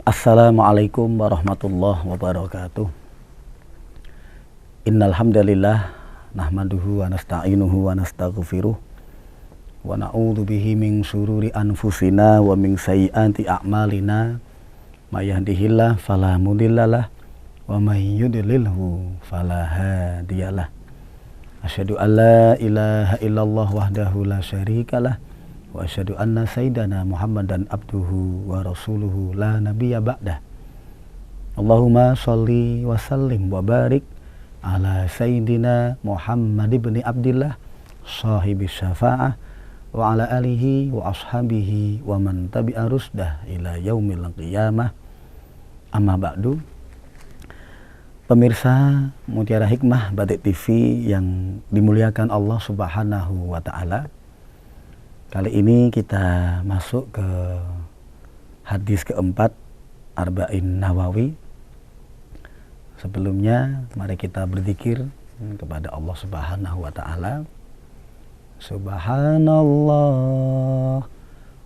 Assalamualaikum warahmatullahi wabarakatuh. Innal hamdalillah nahmaduhu wa nasta'inuhu wa nastaghfiruh wa na'udzu bihi min syururi anfusina wa min sayyiati a'malina may yahdihillahu fala mudhillalah wa may yudlilhu fala hadiyalah. Asyhadu an la ilaha illallah wahdahu la syarikalah wa asyhadu anna sayyidana Muhammadan abduhu wa rasuluhu la nabiyya ba'dah. Allahumma sholli wa sallim wa barik ala sayyidina Muhammad ibn Abdillah sahibis syafa'ah wa ala alihi wa ashabihi wa man tabi'a rusdah ila yaumil qiyamah. Amma ba'du. Pemirsa Mutiara Hikmah Batik TV yang dimuliakan Allah Subhanahu wa taala. Kali ini kita masuk ke hadis keempat Arba'in Nawawi. Sebelumnya mari kita berzikir kepada Allah Subhanahu wa taala. Subhanallah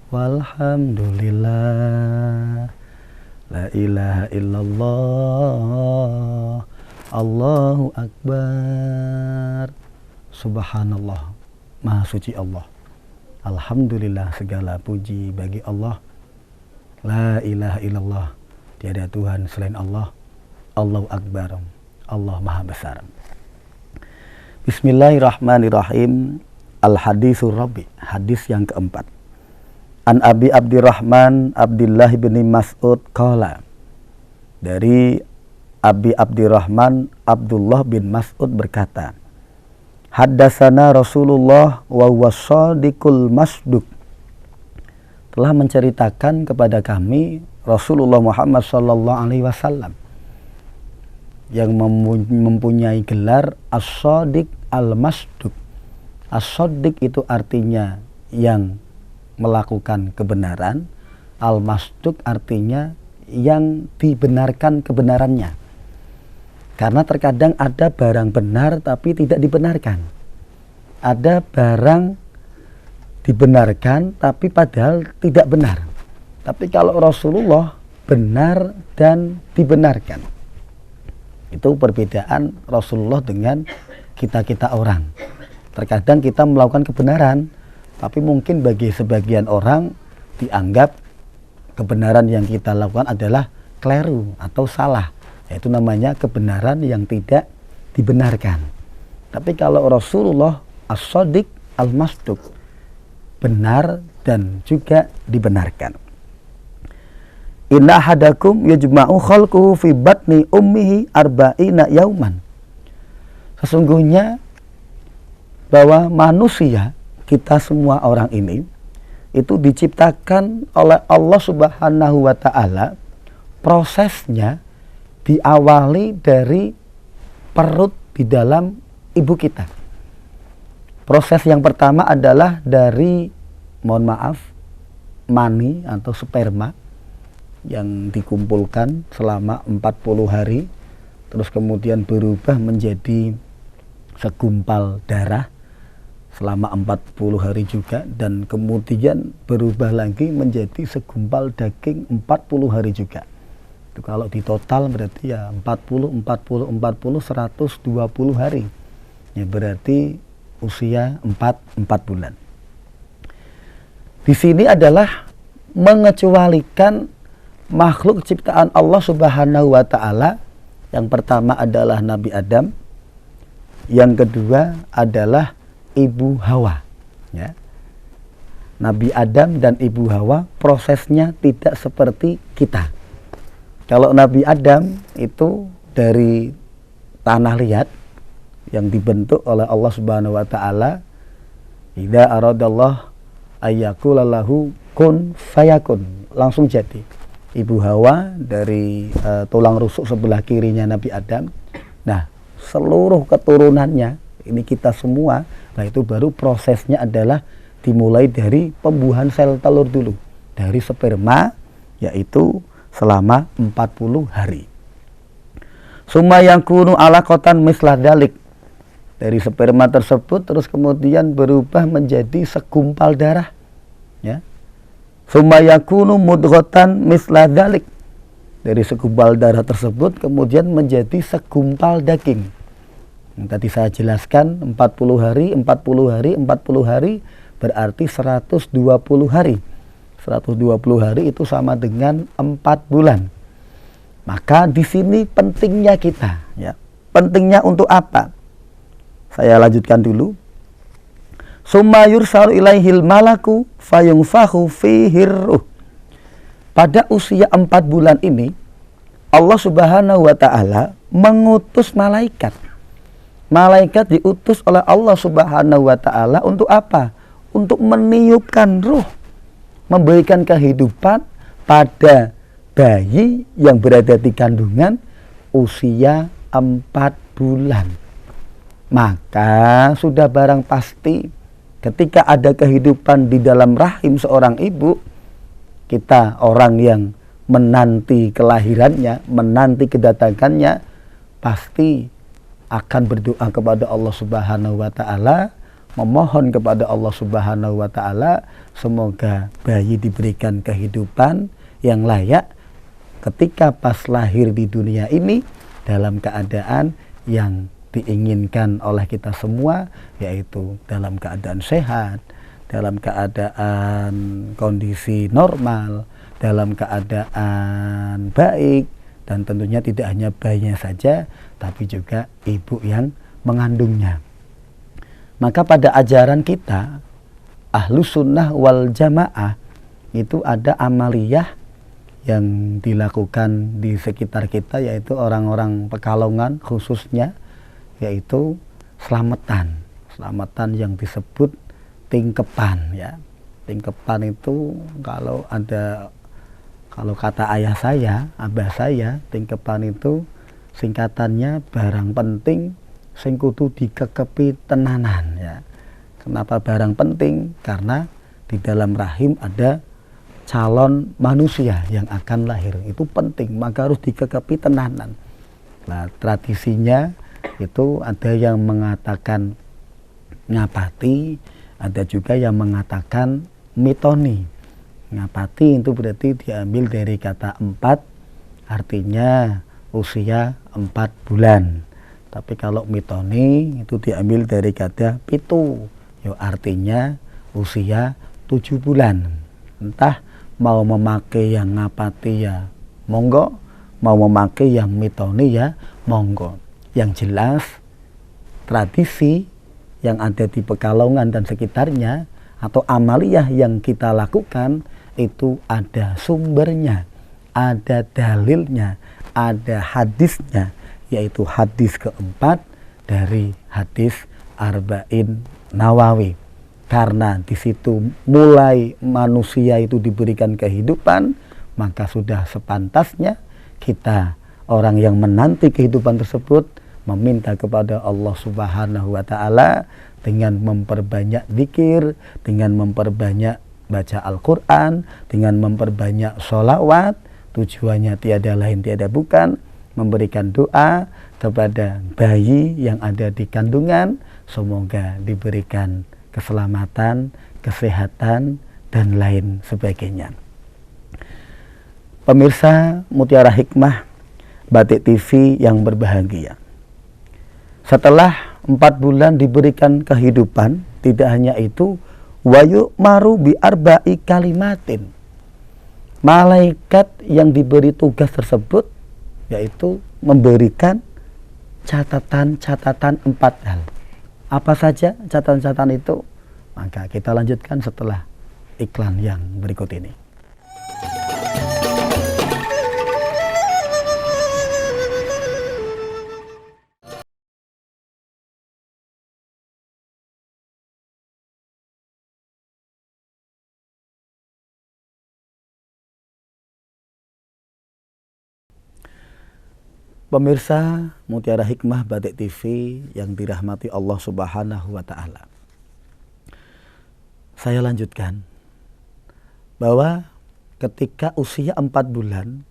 walhamdulillah la ilaha illallah Allahu akbar. Subhanallah, maha suci Allah. Alhamdulillah, segala puji bagi Allah. La ilaha illallah, tiada Tuhan selain Allah. Allahu akbar, Allah maha besar. Bismillahirrahmanirrahim. Al-hadithur rabi, hadis yang keempat. An Abi Abdirrahman Abdullah bin Mas'ud qala. Dari Abi Abdirrahman Abdullah bin Mas'ud berkata, Haddasana Rasulullah wa huwa shadiqul masduq. Telah menceritakan kepada kami Rasulullah Muhammad sallallahu alaihi wasallam yang mempunyai gelar as-shadiq al-masduq. As-shadiq itu artinya yang melakukan kebenaran, al-masduq artinya yang dibenarkan kebenarannya. Karena terkadang ada barang benar tapi tidak dibenarkan. Ada barang dibenarkan tapi padahal tidak benar. Tapi kalau Rasulullah benar dan dibenarkan. Itu perbedaan Rasulullah dengan kita-kita orang. Terkadang kita melakukan kebenaran, tapi mungkin bagi sebagian orang dianggap kebenaran yang kita lakukan adalah keliru atau salah. Itu namanya kebenaran yang tidak dibenarkan. Tapi kalau Rasulullah as-shadiq al-masduq, benar dan juga dibenarkan. Inna ahadakum yajma'u khalquhu fi batni ummihi arba'ina yauman. Sesungguhnya bahwa manusia, kita semua orang ini, itu diciptakan oleh Allah Subhanahu wa ta'ala. Prosesnya diawali dari perut di dalam ibu kita. Proses yang pertama adalah dari, mohon maaf, mani atau sperma yang dikumpulkan selama 40 hari, terus kemudian berubah menjadi segumpal darah selama 40 hari juga, dan kemudian berubah lagi menjadi segumpal daging 40 hari juga. Itu kalau di total berarti ya 120 hari. Ya berarti usia 4 bulan. Di sini adalah mengecualikan makhluk ciptaan Allah Subhanahu wa taala. Yang pertama adalah Nabi Adam. Yang kedua adalah Ibu Hawa. Ya. Nabi Adam dan Ibu Hawa prosesnya tidak seperti kita. Kalau Nabi Adam itu dari tanah liat yang dibentuk oleh Allah Subhanahu wa taala. Idza aradallah ayyakula lahu kun fayakun, langsung jadi. Ibu Hawa dari tulang rusuk sebelah kirinya Nabi Adam. Nah, seluruh keturunannya ini kita semua, nah itu baru prosesnya adalah dimulai dari pembuahan sel telur dulu, dari sperma, yaitu selama 40 hari. Summa yakunu alaqatan misla dalik. Dari sperma tersebut terus kemudian berubah menjadi segumpal darah. Ya. Summa yakunu mudghatan misla dalik. dari segumpal darah tersebut kemudian menjadi segumpal daging. Yang tadi saya jelaskan 40 hari, 40 hari, 40 hari berarti 120 hari. 120 hari itu sama dengan 4 bulan. Maka di sini pentingnya kita, ya. Pentingnya untuk apa? Saya lanjutkan dulu. Summa yursalu ilaihil malaku fayunfahu fihir ruh. Pada usia 4 bulan ini Allah Subhanahu wa taala mengutus malaikat. Malaikat diutus oleh Allah Subhanahu wa taala untuk apa? Untuk meniupkan ruh, memberikan kehidupan pada bayi yang berada di kandungan usia 4 bulan. Maka sudah barang pasti ketika ada kehidupan di dalam rahim seorang ibu, kita orang yang menanti kelahirannya, menanti kedatangannya, pasti akan berdoa kepada Allah Subhanahu wa taala, memohon kepada Allah Subhanahu wa taala semoga bayi diberikan kehidupan yang layak ketika pas lahir di dunia ini dalam keadaan yang diinginkan oleh kita semua, yaitu dalam keadaan sehat, dalam keadaan kondisi normal, dalam keadaan baik, dan tentunya tidak hanya bayinya saja tapi juga ibu yang mengandungnya. Maka pada ajaran kita Ahlus Sunnah wal Jamaah itu ada amaliyah yang dilakukan di sekitar kita, yaitu orang-orang Pekalongan khususnya, yaitu selamatan yang disebut tingkepan, ya. Tingkepan itu kalau kata ayah saya, abah saya, tingkepan itu singkatannya barang penting sing kudu dikekepi tenanan, ya. Kenapa barang penting? Karena di dalam rahim ada calon manusia yang akan lahir, itu penting, maka harus dikekepi tenanan. Nah, tradisinya itu ada yang mengatakan ngapati, ada juga yang mengatakan mitoni. Ngapati itu berarti diambil dari kata 4, artinya usia 4 bulan. Tapi kalau mitoni itu diambil dari kata pitu, yo artinya usia 7 bulan. Entah mau memakai yang ngapati ya monggo, mau memakai yang mitoni ya monggo. Yang jelas tradisi yang ada di Pekalongan dan sekitarnya atau amaliyah yang kita lakukan itu ada sumbernya, ada dalilnya, ada hadisnya, yaitu hadis keempat dari hadis Arba'in Nawawi. Karena di situ mulai manusia itu diberikan kehidupan, maka sudah sepantasnya kita orang yang menanti kehidupan tersebut meminta kepada Allah Subhanahu wa taala dengan memperbanyak zikir, dengan memperbanyak baca Al-Qur'an, dengan memperbanyak sholawat. Tujuannya tiada lain tiada bukan memberikan doa kepada bayi yang ada di kandungan, semoga diberikan keselamatan, kesehatan, dan lain sebagainya. Pemirsa Mutiara Hikmah Batik TV yang berbahagia, setelah 4 bulan diberikan kehidupan, tidak hanya itu, wayu maru bi arba'i kalimatin. Malaikat yang diberi tugas tersebut yaitu memberikan catatan-catatan 4 hal. Apa saja catatan-catatan itu? Maka kita lanjutkan setelah iklan yang berikut ini. Pemirsa Mutiara Hikmah Batik TV yang dirahmati Allah Subhanahu wa taala. Saya lanjutkan bahwa ketika usia 4 bulan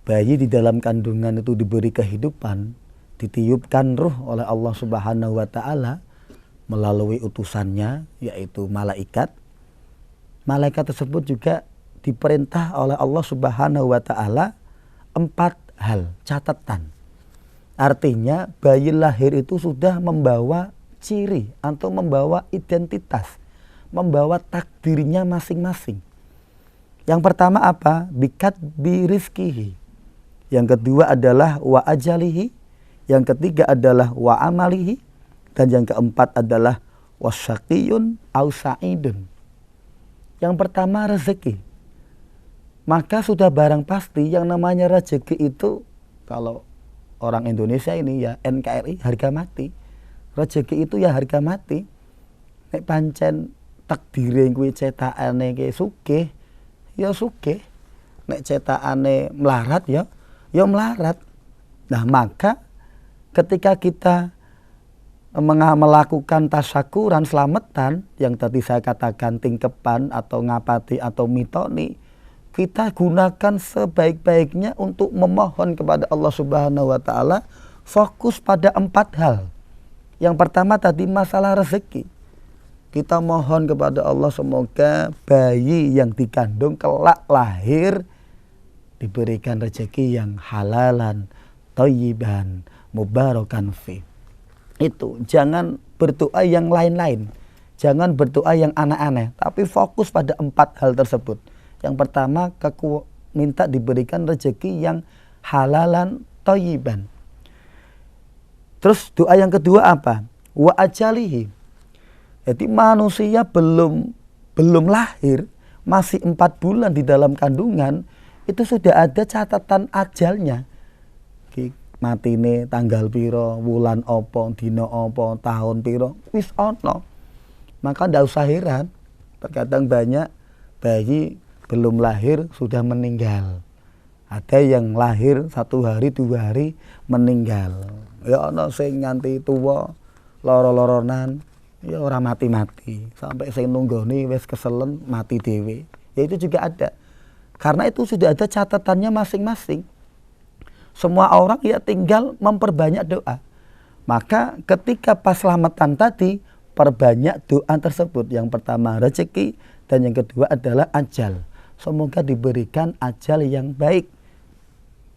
bayi di dalam kandungan itu diberi kehidupan, ditiupkan ruh oleh Allah Subhanahu wa taala melalui utusannya yaitu malaikat. Malaikat tersebut juga diperintah oleh Allah Subhanahu wa taala 4 hal catatan. Artinya bayi lahir itu sudah membawa ciri atau membawa identitas, membawa takdirnya masing-masing. Yang pertama apa? Bikat birizkihi. Yang kedua adalah wa ajalihi. Yang ketiga adalah wa amalihi. Dan yang keempat adalah wasyaqiyun au sa'idun. Yang pertama rezeki. Maka sudah barang pasti yang namanya rezeki itu, kalau orang Indonesia ini ya NKRI, harga mati. Rezeki itu ya harga mati. Nek pancen takdire kuwi cetakane ki sugih, ya sugih. Nek cetakane melarat ya melarat. Nah, maka ketika kita melakukan tasyakuran selamatan yang tadi saya katakan tingkepan atau ngapati atau mitoni, kita gunakan sebaik-baiknya untuk memohon kepada Allah Subhanahu wa Ta'ala, fokus pada 4 hal. Yang pertama tadi masalah rezeki. Kita mohon kepada Allah semoga bayi yang dikandung kelak lahir diberikan rezeki yang halalan, thayyiban, mubarakan fi. Itu, jangan berdoa yang lain-lain. Jangan berdoa yang aneh-aneh, tapi fokus pada 4 hal tersebut. Yang pertama, minta diberikan rezeki yang halalan, thayyiban. Terus doa yang kedua apa? Wa ajalihi. Jadi manusia belum lahir, masih 4 bulan di dalam kandungan, itu sudah ada catatan ajalnya. Matine tanggal piro, wulan opo, dino opo, tahun piro, wis ono. Maka ndak usah heran, terkadang banyak bayi belum lahir sudah meninggal. Ada yang lahir 1 hari 2 hari meninggal. Ya ono sing nganti tuwa loro-loronan, ya ora mati-mati. Sampai sing nunggoni wis keselen mati dhewe. Ya itu juga ada. Karena itu sudah ada catatannya masing-masing. Semua orang ya tinggal memperbanyak doa. Maka ketika pas selamatan tadi, perbanyak doa tersebut. Yang pertama rezeki dan yang kedua adalah ajal. Semoga diberikan ajal yang baik,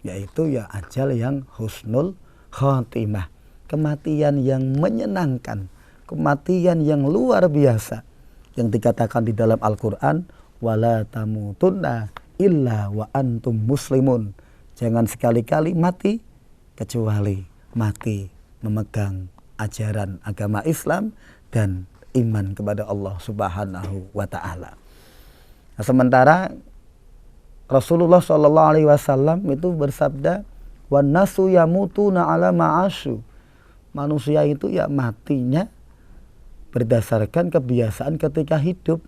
yaitu ya ajal yang husnul khotimah, kematian yang menyenangkan, kematian yang luar biasa, yang dikatakan di dalam Al-Quran, wala tamutunna illa wa antum muslimun. Jangan sekali-kali mati kecuali mati memegang ajaran agama Islam dan iman kepada Allah Subhanahu wa Ta'ala. Nah, sementara Rasulullah SAW itu bersabda, wan nasu yamutuna ala ma'asyu. Manusia itu ya matinya berdasarkan kebiasaan ketika hidup.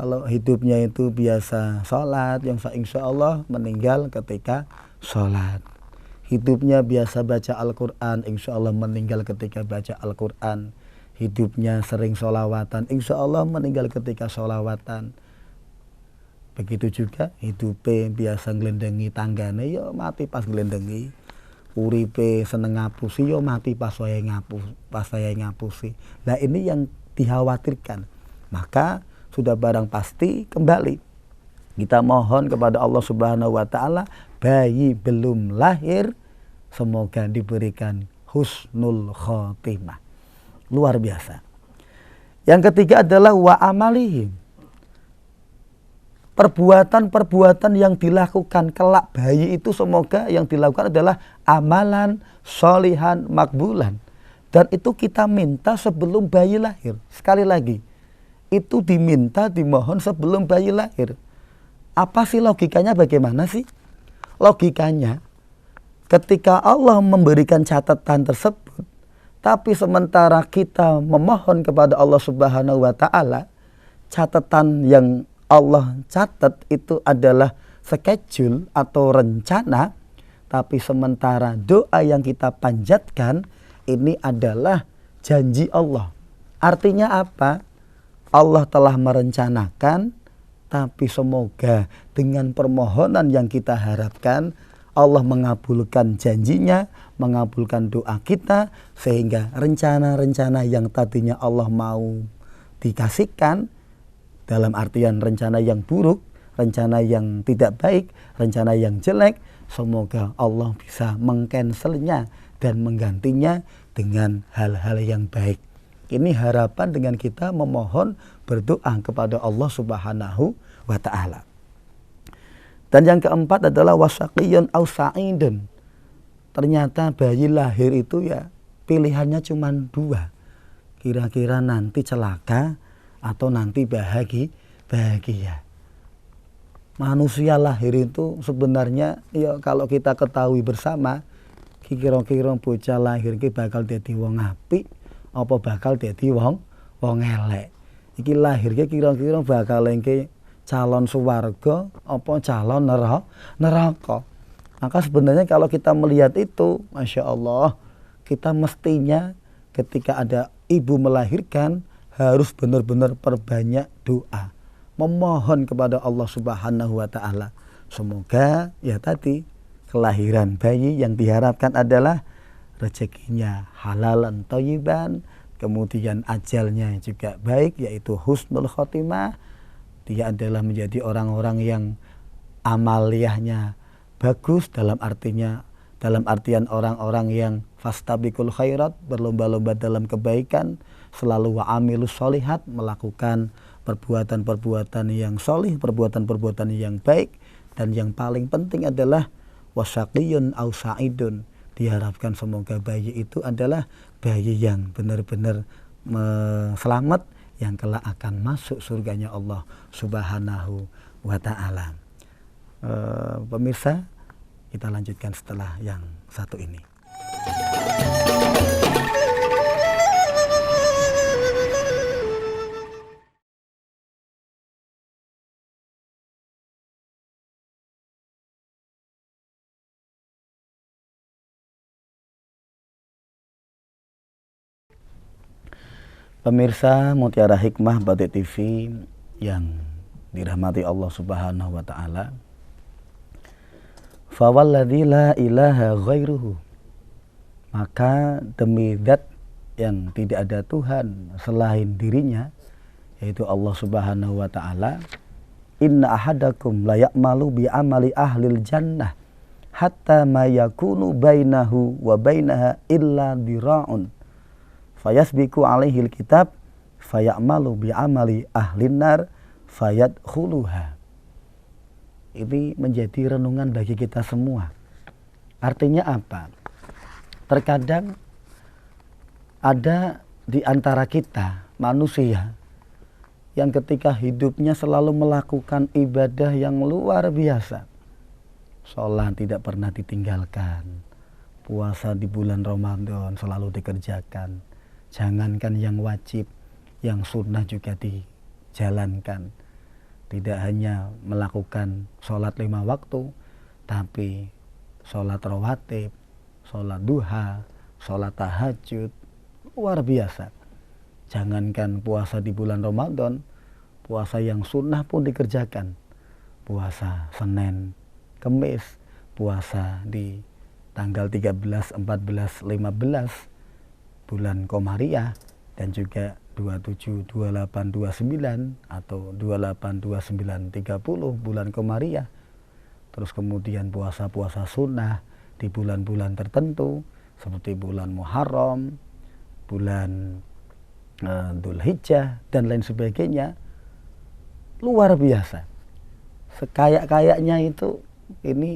Kalau hidupnya itu biasa sholat, yang insya Allah meninggal ketika sholat. Hidupnya biasa baca Al-Quran, insya Allah meninggal ketika baca Al-Quran. Hidupnya sering sholawatan, insya Allah meninggal ketika sholawatan. Begitu juga hidupnya biasa nglendengi tanggane, ya mati pas nglendengi. Uripe seneng ngapusi, ya mati pas saya ngapusi. Nah ini yang dikhawatirkan. Maka sudah barang pasti kembali kita mohon kepada Allah Subhanahu wa Ta'ala, bayi belum lahir semoga diberikan husnul khotimah. Luar biasa. Yang ketiga adalah wa amalihim. Perbuatan-perbuatan yang dilakukan kelak bayi itu semoga yang dilakukan adalah amalan sholihan makbulan. Dan itu kita minta sebelum bayi lahir. Sekali lagi, itu diminta, dimohon sebelum bayi lahir. Apa sih logikanya, bagaimana sih? Logikanya, ketika Allah memberikan catatan tersebut, tapi sementara kita memohon kepada Allah Subhanahu wa Ta'ala, catatan yang Allah catat itu adalah schedule atau rencana, tapi sementara doa yang kita panjatkan ini adalah janji Allah. Artinya apa? Allah telah merencanakan, tapi semoga dengan permohonan yang kita harapkan Allah mengabulkan janjinya, mengabulkan doa kita, sehingga rencana-rencana yang tadinya Allah mau dikasihkan, dalam artian rencana yang buruk, rencana yang tidak baik, rencana yang jelek, semoga Allah bisa mengcancelnya dan menggantinya dengan hal-hal yang baik. Ini harapan dengan kita memohon berdoa kepada Allah Subhanahu wa ta'ala. Dan yang keempat adalah wasaqiyun aw sa'idun. Ternyata bayi lahir itu ya pilihannya cuma dua. Kira-kira nanti celaka atau nanti bahagia. Manusia lahir itu sebenarnya ya kalau kita ketahui bersama, kira-kira bocah lahir ki bakal dadi wong apik apa bakal dadi wong elek. Iki lahir ki kira-kira bakal engke calon swarga apa calon neraka. Maka sebenarnya kalau kita melihat itu, Masya Allah, kita mestinya ketika ada ibu melahirkan harus benar-benar perbanyak doa, memohon kepada Allah Subhanahu wa ta'ala. Semoga ya tadi kelahiran bayi yang diharapkan adalah rezekinya halalan thayyiban, kemudian ajalnya juga baik yaitu husnul khotimah. Dia adalah menjadi orang-orang yang amaliyahnya bagus, dalam artian orang-orang yang fastabiqul khairat, berlomba-lomba dalam kebaikan, selalu wa'amilus sholihat, melakukan perbuatan-perbuatan yang sholih, perbuatan-perbuatan yang baik. Dan yang paling penting adalah wasaqiyun aw sa'idun. Diharapkan semoga bayi itu adalah bayi yang benar-benar selamat, yang kelak akan masuk surganya Allah Subhanahu wa ta'ala. Pemirsa, kita lanjutkan setelah yang satu ini. Pemirsa Mutiara Hikmah Batik TV yang dirahmati Allah Subhanahu wa ta'ala. Fawalladzi la ilaha ghairuhu, maka demi zat yang tidak ada Tuhan selain dirinya, yaitu Allah Subhanahu wa ta'ala. Inna ahadakum la ya'malu bi amali ahlil jannah hatta ma yakunu bainahu wa bainaha illa dira'un fayasbiqu alaihil kitab fayamalu bi amali ahlin nar fayadkhuluha. Ini menjadi renungan bagi kita semua. Artinya apa? Terkadang ada di antara kita manusia yang ketika hidupnya selalu melakukan ibadah yang luar biasa. Sholat tidak pernah ditinggalkan, puasa di bulan Ramadan selalu dikerjakan, jangankan yang wajib, yang sunnah juga dijalankan. Tidak hanya melakukan sholat 5 waktu, tapi sholat rawatib, sholat duha, sholat tahajud, luar biasa. Jangankan puasa di bulan Ramadan, puasa yang sunnah pun dikerjakan. Puasa Senin, Kemis, puasa di tanggal 13, 14, 15 bulan Komariah, dan juga 27, 28, 29 atau 28, 29, 30 bulan Komariah. Terus kemudian puasa-puasa sunnah di bulan-bulan tertentu seperti bulan Muharram, bulan Dzulhijjah dan lain sebagainya. Luar biasa. Sekaya-kayaknya itu ini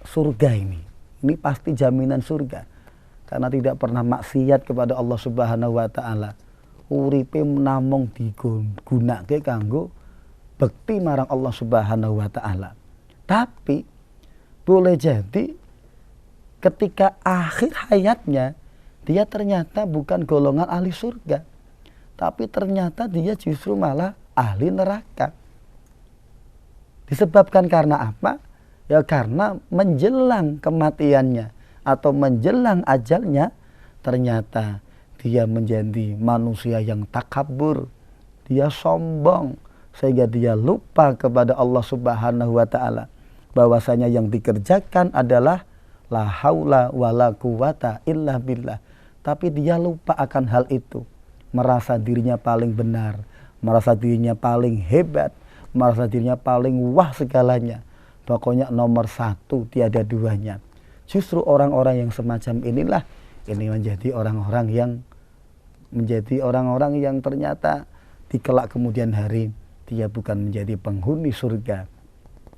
surga ini. Ini pasti jaminan surga. Karena tidak pernah maksiat kepada Allah Subhanahu wa ta'ala. Uripe namung digunakake kanggo bekti marang Allah Subhanahu wa ta'ala. Tapi boleh jadi ketika akhir hayatnya dia ternyata bukan golongan ahli surga, tapi ternyata dia justru malah ahli neraka. Disebabkan karena apa? Ya karena menjelang kematiannya atau menjelang ajalnya ternyata dia menjadi manusia yang takabur, dia sombong, sehingga dia lupa kepada Allah Subhanahu wa ta'ala. Bahwasanya yang dikerjakan adalah la haula wala quwata illa billah. Tapi dia lupa akan hal itu. Merasa dirinya paling benar, merasa dirinya paling hebat, merasa dirinya paling wah segalanya. pokoknya nomor satu, tiada duanya. Justru orang-orang yang semacam inilah ini menjadi orang-orang yang ternyata di kelak kemudian hari dia bukan menjadi penghuni surga,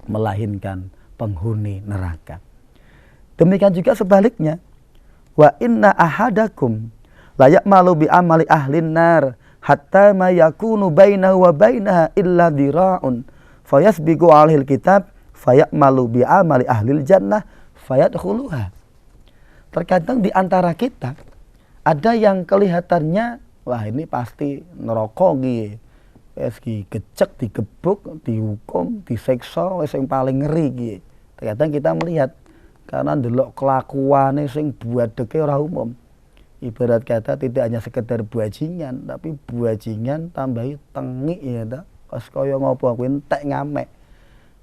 melainkan penghuni neraka. Demikian juga sebaliknya, wa inna ahadakum la ya'malu bi amali ahlin nar hatta ma yakunu bainahu wa bainaha illa dira'un fayasbiqu 'alaihil kitab fayamalu bi amali ahlil jannah fayadkhuluha. Terkadang di antara kita ada yang kelihatannya wah ini pasti neraka iki. Wis gecek, digebuk, dihukum, disiksa wis sing paling ngeri iki. Terkadang kita melihat karena ndelok kelakuane sing buadeke ora umum. Ibarat kata tidak hanya sekedar bajingan, tapi bajingan tambahi tengik ya ta. Wis kaya ngopo kuwi entek ngamek.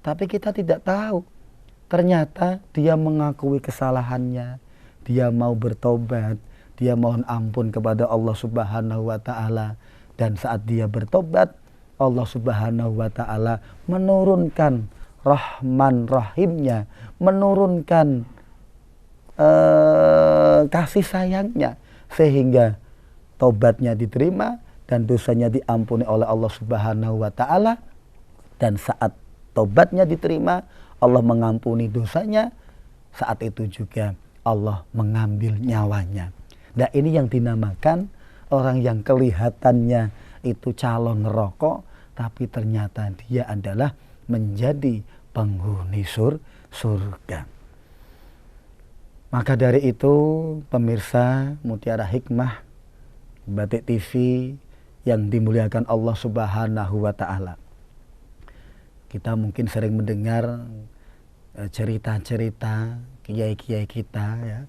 Tapi kita tidak tahu. Ternyata dia mengakui kesalahannya, dia mau bertobat, dia mohon ampun kepada Allah Subhanahu wa taala, dan saat dia bertobat, Allah Subhanahu wa taala menurunkan Rahman Rahimnya, menurunkan kasih sayangnya sehingga tobatnya diterima dan dosanya diampuni oleh Allah Subhanahu wa taala. Dan saat tobatnya diterima, Allah mengampuni dosanya, saat itu juga Allah mengambil nyawanya. Nah, ini yang dinamakan orang yang kelihatannya itu calon neraka, tapi ternyata dia adalah menjadi penghuni surga. Maka dari itu, pemirsa Mutiara Hikmah Batik TV yang dimuliakan Allah Subhanahu wa taala. Kita mungkin sering mendengar cerita-cerita kiai-kiai kita ya.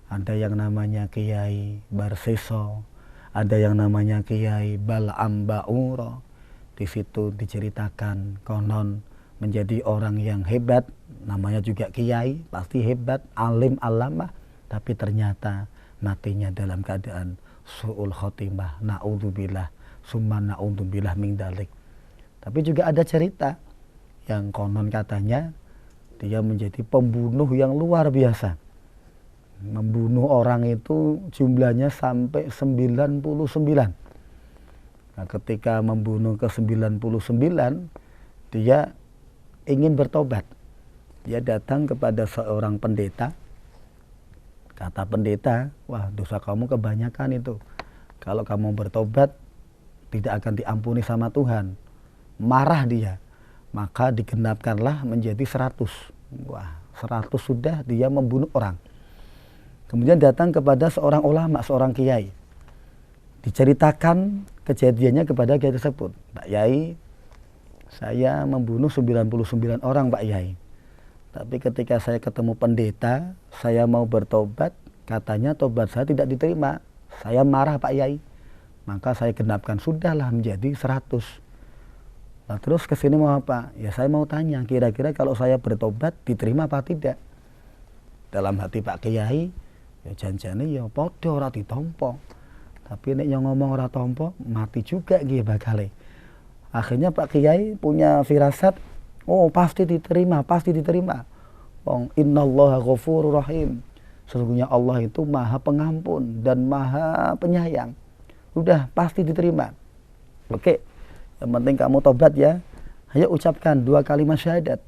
Ada yang namanya Kiai Barseso, ada yang namanya Kiai Bal'am Ba'uro. Di situ diceritakan konon menjadi orang yang hebat, namanya juga kiai, pasti hebat, alim alamah, tapi ternyata matinya dalam keadaan su'ul khotimah, na'udzubillah, summa na'udzubillah min dalik. Tapi juga ada cerita yang konon katanya dia menjadi pembunuh yang luar biasa. Membunuh orang itu jumlahnya sampai 99. Nah, ketika membunuh ke 99, dia ingin bertobat. Dia datang kepada seorang pendeta. Kata pendeta, wah dosa kamu kebanyakan itu. Kalau kamu bertobat, tidak akan diampuni sama Tuhan. Marah dia. Maka digenapkanlah menjadi 100. Wah, 100 sudah dia membunuh orang. Kemudian datang kepada seorang ulama, seorang kiai. Diceritakan kejadiannya kepada kiai tersebut. Pak Yai, saya membunuh 99 orang Pak Yai. Tapi ketika saya ketemu pendeta, saya mau bertobat, katanya tobat saya tidak diterima. Saya marah Pak Yai. Maka saya genapkan, sudahlah menjadi 100. Nah, terus kesini mau apa? Ya saya mau tanya, kira-kira kalau saya bertobat diterima apa tidak? Dalam hati Pak Kiai, ya janjane ya padha ora ditampa. Tapi nek yang ngomong ora tampa, mati juga nggih bakale. Akhirnya Pak Kiai punya firasat, oh pasti diterima, pasti diterima. Wong innallaha ghafurur rahim. Sesungguhnya Allah itu Maha Pengampun dan Maha Penyayang. Udah pasti diterima. Oke. Yang penting kamu tobat ya. Ayo ucapkan 2 kalimat syahadat.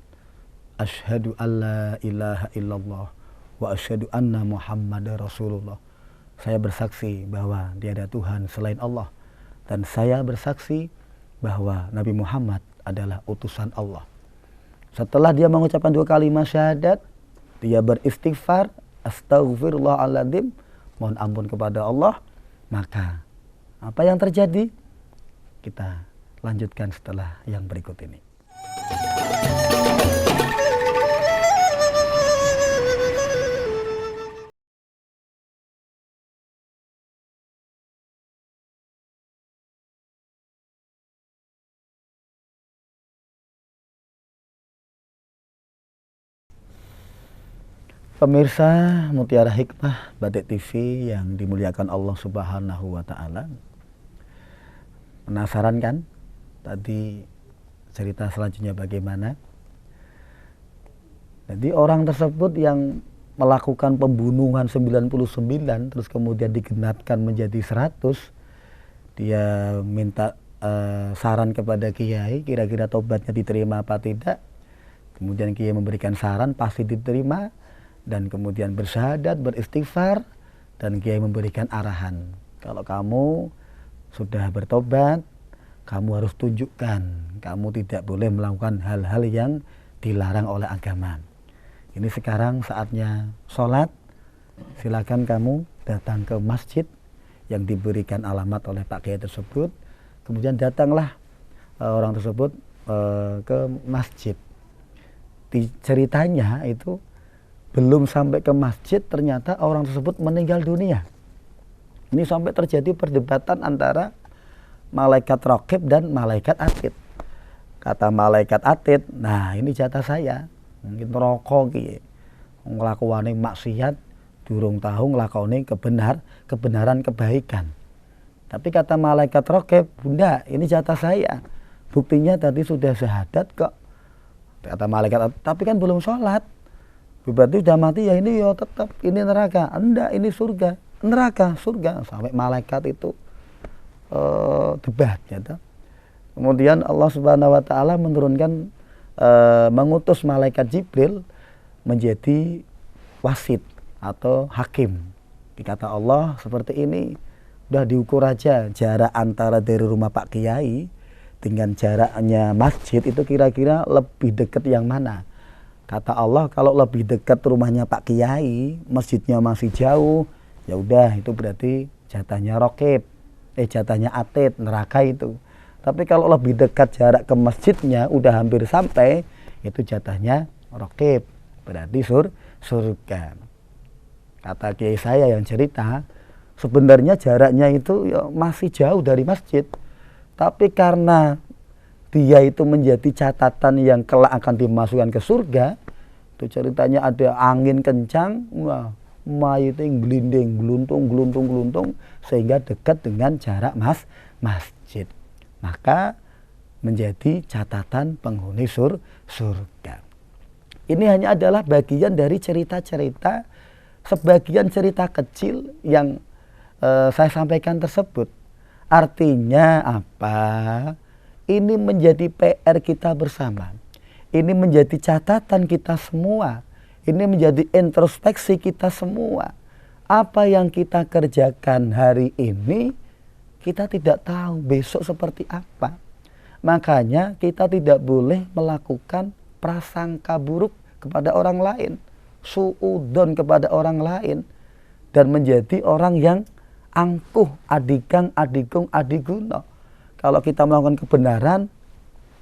Asyhadu alla ilaha illallah wa asyhadu anna Muhammadar Rasulullah. Saya bersaksi bahwa tiada Tuhan selain Allah, dan saya bersaksi bahwa Nabi Muhammad adalah utusan Allah. Setelah dia mengucapkan 2 kalimat syahadat, dia beristighfar, astaghfirullahaladzim, mohon ampun kepada Allah. Maka apa yang terjadi? Kita lanjutkan setelah yang berikut ini. Pemirsa Mutiara Hikmah Batik TV yang dimuliakan Allah Subhanahu wa taala. Penasaran kan? Tadi cerita selanjutnya bagaimana? Jadi orang tersebut yang melakukan pembunuhan 99 terus kemudian digenapkan menjadi 100, dia minta saran kepada kiai, kira-kira tobatnya diterima apa tidak. Kemudian kiai memberikan saran pasti diterima, dan kemudian bersyahadat, beristighfar, dan kiai memberikan arahan, kalau kamu sudah bertobat, kamu harus tunjukkan kamu tidak boleh melakukan hal-hal yang dilarang oleh agama. Ini sekarang saatnya sholat, silakan kamu datang ke masjid yang diberikan alamat oleh Pak Kiai tersebut. Kemudian datanglah orang tersebut ke masjid. Ceritanya itu belum sampai ke masjid ternyata orang tersebut meninggal dunia. Ini sampai terjadi perdebatan antara malaikat Raqib dan malaikat Atid. Kata malaikat Atid, nah ini jatah saya, mungkin rokok ki, ngelakuane maksiat, durung tahu nglakoni kebenaran kebaikan. Tapi kata malaikat Raqib, bunda ini jatah saya, buktinya tadi sudah syahadat kok. Kata malaikat, tapi kan belum sholat, berarti sudah mati ya ini ya tetap ini neraka. Enggak, ini surga, neraka, surga. Sampai malaikat itu debat gitu. Kemudian Allah Subhanahu wa taala menurunkan mengutus malaikat Jibril menjadi wasit atau hakim. Dikata Allah seperti ini, udah diukur aja jarak antara dari rumah Pak Kiai dengan jaraknya masjid itu kira-kira lebih dekat yang mana. Kata Allah, kalau lebih dekat rumahnya Pak Kiai, masjidnya masih jauh, ya udah itu berarti jatahnya Raqib. Jatahnya Atid, neraka itu. Tapi kalau lebih dekat jarak ke masjidnya udah hampir sampai, itu jatahnya Raqib, berarti surga. Kata kiai saya yang cerita, sebenarnya jaraknya itu ya masih jauh dari masjid, tapi karena dia itu menjadi catatan yang kelak akan dimasukkan ke surga. Itu ceritanya ada angin kencang, wah, mayitnya gelinding, geluntung, sehingga dekat dengan jarak masjid. Maka menjadi catatan penghuni surga. Ini hanya adalah bagian dari cerita-cerita, sebagian cerita kecil yang saya sampaikan tersebut. Artinya apa? Ini menjadi PR kita bersama. Ini menjadi catatan kita semua. Ini menjadi introspeksi kita semua. Apa yang kita kerjakan hari ini, kita tidak tahu besok seperti apa. Makanya kita tidak boleh melakukan prasangka buruk kepada orang lain, suudzon kepada orang lain, dan menjadi orang yang angkuh, adigang, adigung, adiguna. Kalau kita melakukan kebenaran,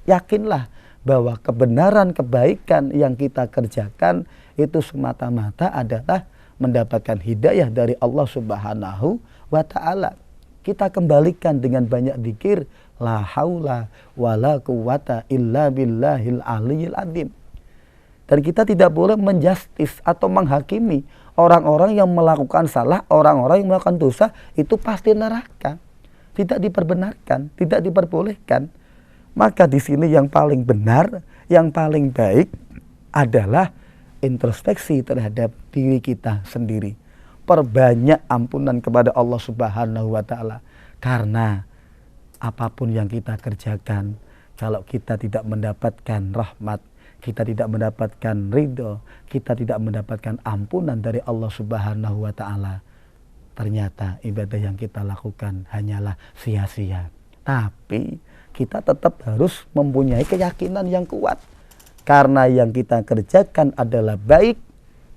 yakinlah bahwa kebenaran, kebaikan yang kita kerjakan itu semata-mata adalah mendapatkan hidayah dari Allah Subhanahu wa ta'ala. Kita kembalikan dengan banyak zikir, la haula wala quwata illa billahil aliyil azim. Dan kita tidak boleh menjustis atau menghakimi orang-orang yang melakukan salah, orang-orang yang melakukan dosa itu pasti neraka. Tidak diperbenarkan, tidak diperbolehkan. Maka di sini yang paling benar, yang paling baik adalah introspeksi terhadap diri kita sendiri. Perbanyak ampunan kepada Allah Subhanahu wa ta'ala. Karena apapun yang kita kerjakan, kalau kita tidak mendapatkan rahmat, kita tidak mendapatkan ridho, kita tidak mendapatkan ampunan dari Allah Subhanahu wa ta'ala, ternyata ibadah yang kita lakukan hanyalah sia-sia. Tapi kita tetap harus mempunyai keyakinan yang kuat. Karena yang kita kerjakan adalah baik,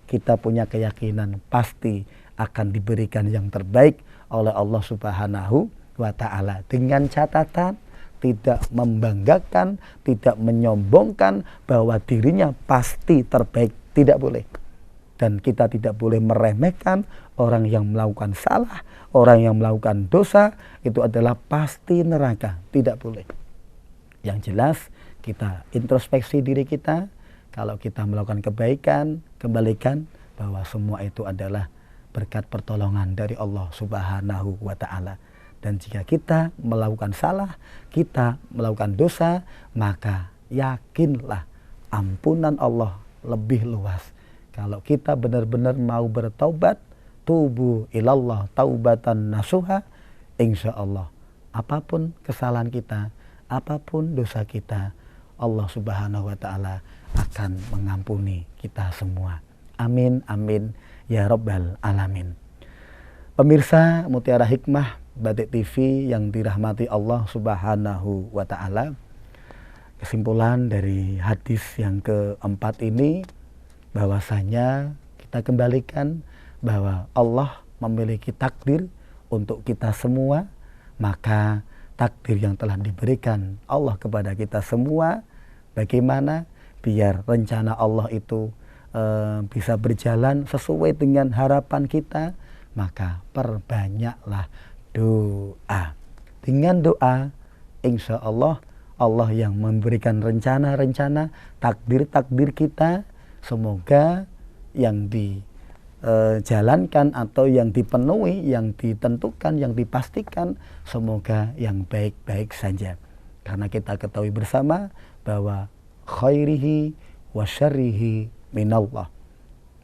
kita punya keyakinan pasti akan diberikan yang terbaik oleh Allah Subhanahu wa ta'ala. Dengan catatan tidak membanggakan, tidak menyombongkan bahwa dirinya pasti terbaik, tidak boleh. Dan kita tidak boleh meremehkan orang yang melakukan salah, orang yang melakukan dosa, itu adalah pasti neraka, tidak boleh. Yang jelas kita introspeksi diri kita, kalau kita melakukan kebaikan, kembalikan bahwa semua itu adalah berkat pertolongan dari Allah Subhanahu wa ta'ala. Dan jika kita melakukan salah, kita melakukan dosa, maka yakinlah ampunan Allah lebih luas. Kalau kita benar-benar mau bertaubat, tubu ilallah taubatan nasuha, insya Allah apapun kesalahan kita, apapun dosa kita, Allah Subhanahu wa Ta'ala akan mengampuni kita semua. Amin, amin, ya Rabbal Alamin. Pemirsa Mutiara Hikmah Batik TV yang dirahmati Allah Subhanahu wa Ta'ala, kesimpulan dari hadis yang keempat ini, bahwasanya kita kembalikan bahwa Allah memiliki takdir untuk kita semua, maka takdir yang telah diberikan Allah kepada kita semua, bagaimana biar rencana Allah itu bisa berjalan sesuai dengan harapan kita, maka perbanyaklah doa. Dengan doa, insya Allah Allah yang memberikan rencana-rencana, takdir-takdir kita, semoga yang dijalankan atau yang dipenuhi, yang ditentukan, yang dipastikan, semoga yang baik-baik saja. Karena kita ketahui bersama bahwa khairihi wa syarrihi minallah.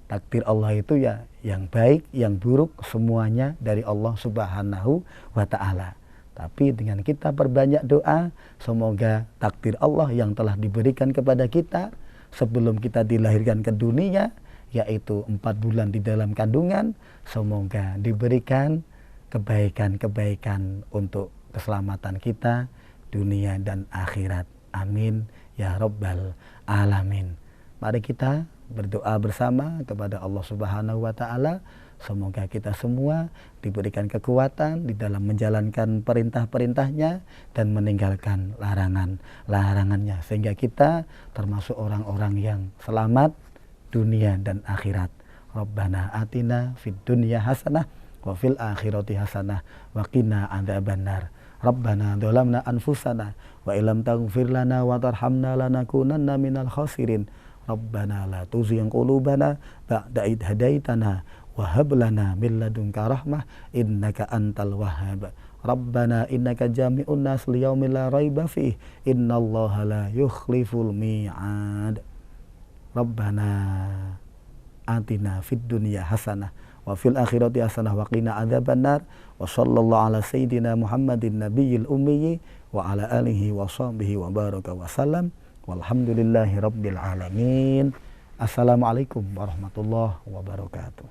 Takdir Allah itu ya yang baik, yang buruk, semuanya dari Allah Subhanahu wa Ta'ala. Tapi dengan kita perbanyak doa, semoga takdir Allah yang telah diberikan kepada kita sebelum kita dilahirkan ke dunia, yaitu 4 bulan di dalam kandungan, semoga diberikan kebaikan-kebaikan untuk keselamatan kita dunia dan akhirat. Amin ya Rabbal Alamin. Mari kita berdoa bersama kepada Allah Subhanahu wa Ta'ala, semoga kita semua diberikan kekuatan di dalam menjalankan perintah-perintahnya dan meninggalkan larangan-larangannya, sehingga kita termasuk orang-orang yang selamat dunia dan akhirat. Rabbana atina fid dunya hasanah wa fil akhirati hasanah wa qina adzabannar. Rabbana dzalamna anfusana wa illam taghfir lana wa tarhamna lanakunanna minal khasirin. Rabbana la tuzigh qulubana ba'da id hadaitana wa hab lana min ladunka rahmah innaka antal wahhab. Rabbana innaka jami'un nas liyaumin la raiba fih innallaha la yukhliful mi'ad. Rabbana atina fid dunya hasanah wa fil akhirati hasanah wa qina adzabannar. Wa sallallahu ala sayyidina Muhammadin nabiyil ummi wa ala alihi wa sahbihi wa baraka wa sallam. Walhamdulillahi rabbil alamin. Assalamualaikum warahmatullahi wabarakatuh.